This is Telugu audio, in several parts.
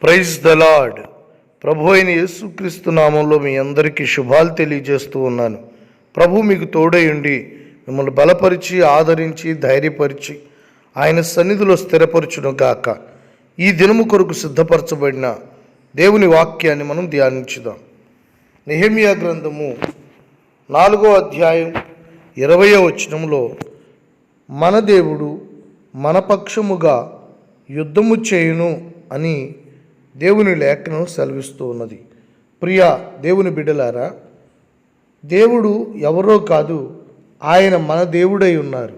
Praise the lord. ప్రభు అయిన యేసుక్రీస్తు నామంలో మీ అందరికీ శుభాలు తెలియజేస్తూ ఉన్నాను. ప్రభు మీకు తోడై ఉండి మిమ్మల్ని బలపరిచి ఆదరించి ధైర్యపరిచి ఆయన సన్నిధిలో స్థిరపరచును గాక. ఈ దినము కొరకు సిద్ధపరచబడిన దేవుని వాక్యాన్ని మనం ధ్యానించుదాం. నెహెమ్యా గ్రంథము 4వ అధ్యాయం 20వ వచనంలో మన దేవుడు మన పక్షముగా యుద్ధము చేయును అని దేవుని లేఖనం సెలవిస్తూ ఉన్నది. ప్రియ దేవుని బిడ్డలారా, దేవుడు ఎవరో కాదు, ఆయన మన దేవుడై ఉన్నారు.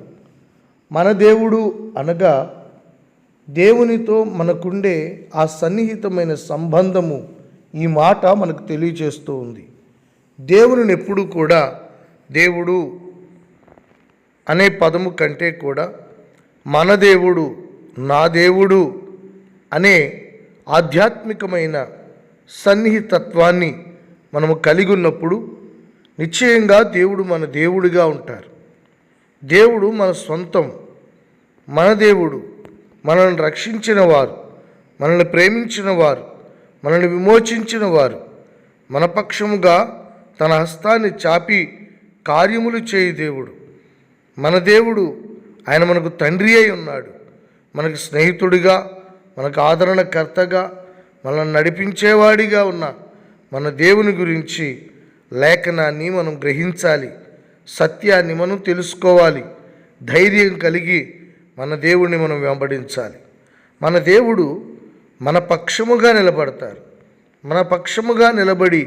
మన దేవుడు అనగా దేవునితో మనకుండే ఆ సన్నిహితమైన సంబంధము ఈ మాట మనకు తెలియజేస్తూ ఉంది. దేవుని ఎప్పుడు కూడా దేవుడు అనే పదము కంటే కూడా మన దేవుడు, నా దేవుడు అనే ఆధ్యాత్మికమైన సన్నిహితత్వాన్ని మనము కలిగి ఉన్నప్పుడు నిశ్చయంగా దేవుడు మన దేవుడిగా ఉంటారు. దేవుడు మన సొంతం, మన దేవుడు మనల్ని రక్షించిన వారు, మనల్ని ప్రేమించిన వారు, మనల్ని విమోచించిన వారు, మన పక్షముగా తన హస్తాన్ని చాపి కార్యములు చేయి దేవుడు. మన దేవుడు ఆయన మనకు తండ్రి అయి ఉన్నాడు. మనకు స్నేహితుడిగా, మనకు ఆదరణకర్తగా, మనల్ని నడిపించేవాడిగా ఉన్న మన దేవుని గురించి లేఖనాన్ని మనం గ్రహించాలి. సత్యాన్ని మనం తెలుసుకోవాలి. ధైర్యం కలిగి మన దేవుడిని మనం వెంబడించాలి. మన దేవుడు మన పక్షముగా నిలబడతారు. మన పక్షముగా నిలబడి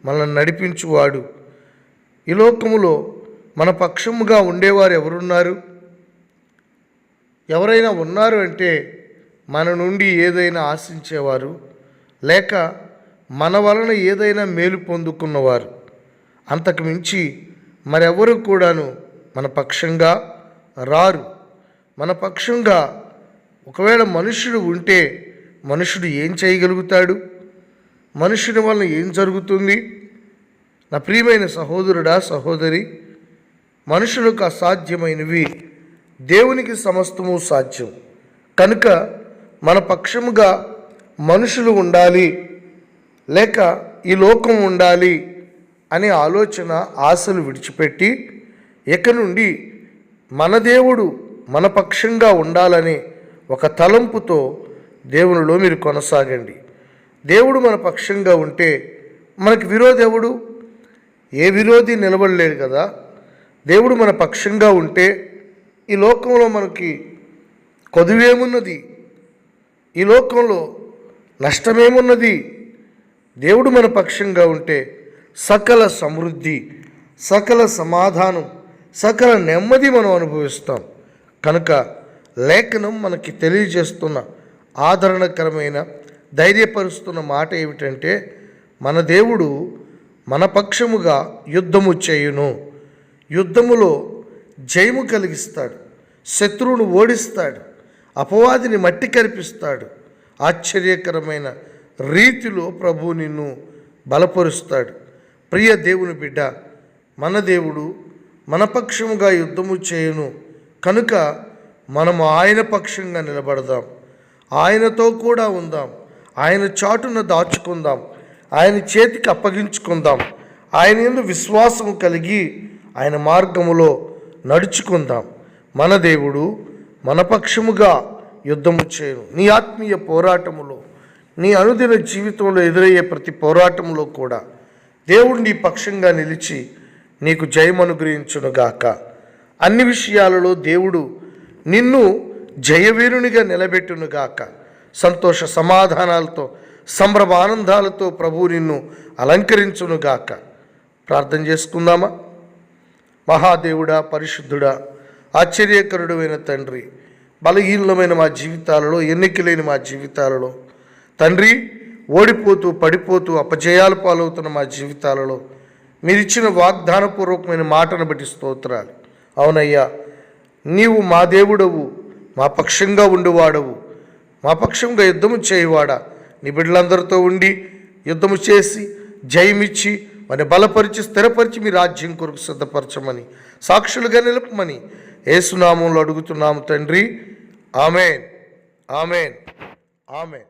మనల్ని నడిపించువాడు. ఈ లోకములో మన పక్షముగా ఉండేవారు ఎవరున్నారు? ఎవరైనా ఉన్నారు అంటే మన నుండి ఏదైనా ఆశించేవారు, లేక మన వలన ఏదైనా మేలు పొందుకున్నవారు. అంతకు మించి మరెవరు కూడాను మన పక్షంగా రారు. మన పక్షంగా ఒకవేళ మనుష్యుడు ఉంటే మనుషుడు ఏం చేయగలుగుతాడు? మనుషుని వలన ఏం జరుగుతుంది? నా ప్రియమైన సహోదరుడా, సహోదరి, మనుషులకు అసాధ్యమైనవి దేవునికి సమస్తము సాధ్యం. కనుక మన పక్షముగా మనుషులు ఉండాలి, లేక ఈ లోకం ఉండాలి అనే ఆలోచన, ఆశలు విడిచిపెట్టి ఇక నుండి మన దేవుడు మన పక్షంగా ఉండాలనే ఒక తలంపుతో దేవునిలో మీరు కొనసాగండి. దేవుడు మన పక్షంగా ఉంటే మనకి విరోధి ఎవడు? ఏ విరోధి నిలబడలేడు కదా. దేవుడు మన పక్షంగా ఉంటే ఈ లోకంలో మనకి కొదువేమున్నది? ఈ లోకంలో నష్టమేమున్నది? దేవుడు మన పక్షంగా ఉంటే సకల సమృద్ధి, సకల సమాధానం, సకల నెమ్మది మనం అనుభవిస్తాం. కనుక లేఖనం మనకి తెలియజేస్తున్న ఆదరణకరమైన, ధైర్యపరుస్తున్న మాట ఏమిటంటే, మన దేవుడు మన పక్షముగా యుద్ధము చేయును. యుద్ధములో జయము కలిగిస్తాడు, శత్రువును ఓడిస్తాడు, అపవాదిని మట్టి కరిపిస్తాడు. ఆశ్చర్యకరమైన రీతిలో ప్రభు నిన్ను బలపరుస్తాడు. ప్రియ దేవుని బిడ్డ, మన దేవుడు మన పక్షముగా యుద్ధము చేయును. కనుక మనము ఆయన పక్షంగా నిలబడదాం, ఆయనతో కూడా ఉందాం, ఆయన చాటున దాచుకుందాం, ఆయన చేతికి అప్పగించుకుందాం, ఆయన యందు విశ్వాసం కలిగి ఆయన మార్గములో నడుచుకుందాం. మన దేవుడు మన పక్షముగా యుద్ధము చేయును. నీ ఆత్మీయ పోరాటములో, నీ అనుదిన జీవితంలో ఎదురయ్యే ప్రతి పోరాటంలో కూడా దేవుడు నీ పక్షంగా నిలిచి నీకు జయము అనుగ్రహించునుగాక. అన్ని విషయాలలో దేవుడు నిన్ను జయవీరునిగా నిలబెట్టునుగాక. సంతోష సమాధానాలతో, సంభ్రమానందాలతో ప్రభు నిన్ను అలంకరించునుగాక. ప్రార్థన చేసుకుందామా? మహాదేవుడా, పరిశుద్ధుడా, ఆశ్చర్యకరుడైన తండ్రి, బలహీనమైన మా జీవితాలలో, ఎన్నికలేని మా జీవితాలలో తండ్రి, ఓడిపోతూ పడిపోతూ అపజయాలు పాలవుతున్న మా జీవితాలలో మీరిచ్చిన వాగ్దానపూర్వకమైన మాటను బట్టి స్తోత్రాలు. అవునయ్యా, నీవు మా దేవుడవు, మా పక్షంగా ఉండువాడవు, మా పక్షంగా యుద్ధము చేయువాడా. నీ బిడ్డలందరితో ఉండి యుద్ధము చేసి జయమిచ్చి మరి బలపరిచి స్థిరపరిచి మీ రాజ్యం కొరకు సిద్ధపరచమని, సాక్షులుగా నిలుపమని యేసు నామములో అడుగుతున్నాము తండ్రి. Amen, amen, amen.